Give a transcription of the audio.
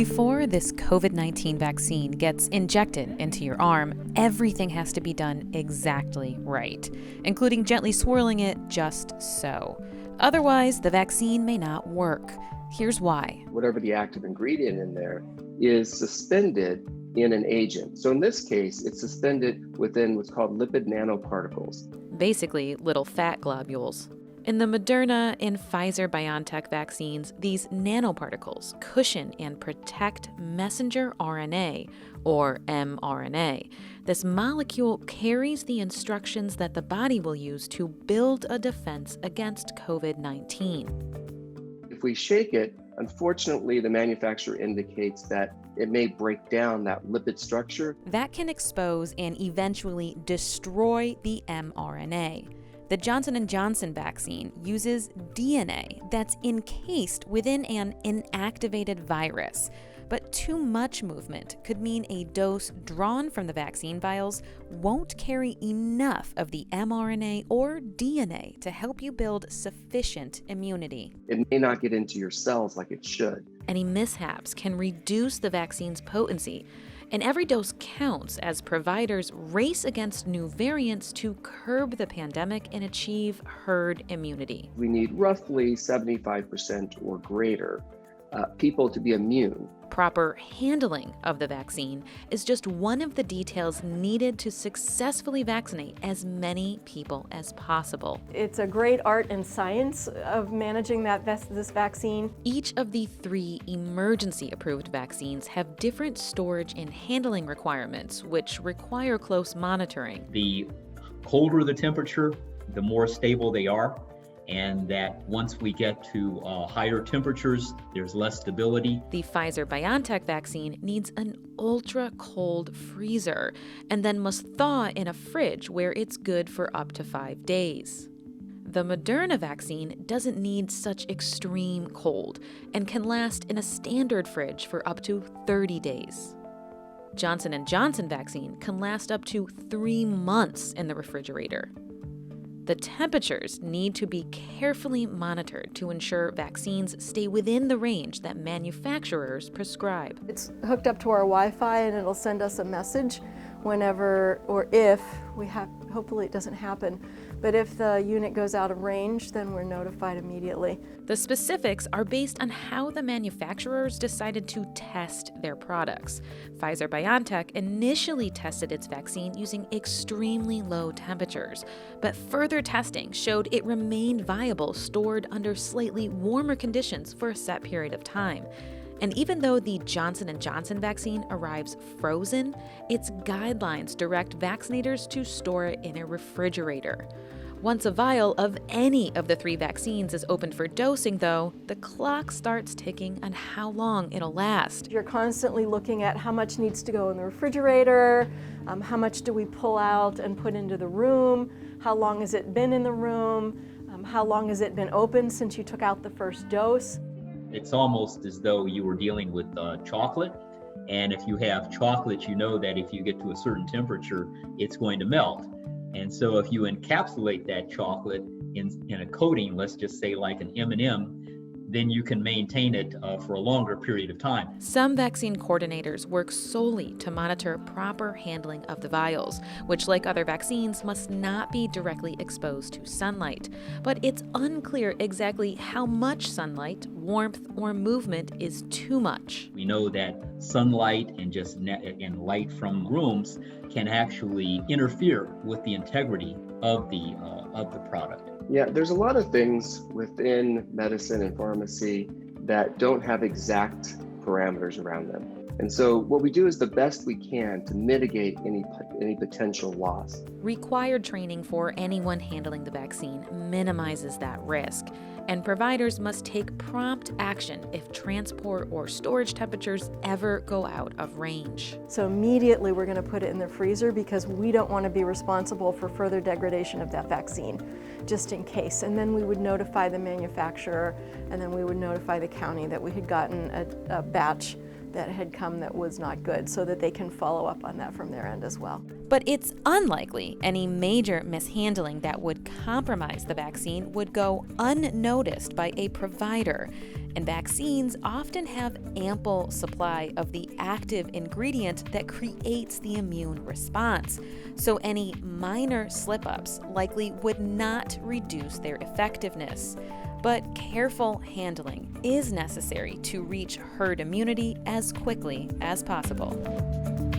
Before this COVID-19 vaccine gets injected into your arm, everything has to be done exactly right, including gently swirling it just so. Otherwise, the vaccine may not work. Here's why. Whatever the active ingredient in there is suspended in an agent. So in this case, it's suspended within what's called lipid nanoparticles. Basically, little fat globules. In the Moderna and Pfizer-BioNTech vaccines, these nanoparticles cushion and protect messenger RNA, or mRNA. This molecule carries the instructions that the body will use to build a defense against COVID-19. If we shake it, unfortunately, the manufacturer indicates that it may break down that lipid structure. That can expose and eventually destroy the mRNA. The Johnson & Johnson vaccine uses DNA that's encased within an inactivated virus. But too much movement could mean a dose drawn from the vaccine vials won't carry enough of the mRNA or DNA to help you build sufficient immunity. It may not get into your cells like it should. Any mishaps can reduce the vaccine's potency, and every dose counts as providers race against new variants to curb the pandemic and achieve herd immunity. We need roughly 75% or greater people to be immune. Proper handling of the vaccine is just one of the details needed to successfully vaccinate as many people as possible. It's a great art and science of managing this vaccine. Each of the 3 emergency-approved vaccines have different storage and handling requirements, which require close monitoring. The colder the temperature, the more stable they are. And that once we get to higher temperatures, there's less stability. The Pfizer-BioNTech vaccine needs an ultra-cold freezer and then must thaw in a fridge where it's good for up to 5 days. The Moderna vaccine doesn't need such extreme cold and can last in a standard fridge for up to 30 days. Johnson & Johnson vaccine can last up to 3 months in the refrigerator. The temperatures need to be carefully monitored to ensure vaccines stay within the range that manufacturers prescribe. It's hooked up to our Wi-Fi and it'll send us a message whenever or if we have, hopefully it doesn't happen, but if the unit goes out of range, then we're notified immediately. The specifics are based on how the manufacturers decided to test their products. Pfizer-BioNTech initially tested its vaccine using extremely low temperatures, but further testing showed it remained viable stored under slightly warmer conditions for a set period of time. And even though the Johnson & Johnson vaccine arrives frozen, its guidelines direct vaccinators to store it in a refrigerator. Once a vial of any of the 3 vaccines is opened for dosing, though, the clock starts ticking on how long it'll last. You're constantly looking at how much needs to go in the refrigerator, how much do we pull out and put into the room, how long has it been in the room, how long has it been open since you took out the first dose. It's almost as though you were dealing with chocolate. And if you have chocolate, you know that if you get to a certain temperature, it's going to melt. And so if you encapsulate that chocolate in a coating, let's just say like an M&M, then you can maintain it for a longer period of time. Some vaccine coordinators work solely to monitor proper handling of the vials, which, like other vaccines, must not be directly exposed to sunlight. But it's unclear exactly how much sunlight, warmth, or movement is too much. We know that sunlight and just and light from rooms can actually interfere with the integrity of the product. Yeah, there's a lot of things within medicine and pharmacy that don't have exact parameters around them. And so what we do is the best we can to mitigate any potential loss. Required training for anyone handling the vaccine minimizes that risk, and providers must take prompt action if transport or storage temperatures ever go out of range. So immediately we're going to put it in the freezer because we don't want to be responsible for further degradation of that vaccine, just in case. And then we would notify the manufacturer, and then we would notify the county that we had gotten a batch that had come that was not good, so that they can follow up on that from their end as well. But it's unlikely any major mishandling that would compromise the vaccine would go unnoticed by a provider. And vaccines often have ample supply of the active ingredient that creates the immune response. So any minor slip-ups likely would not reduce their effectiveness. But careful handling is necessary to reach herd immunity as quickly as possible.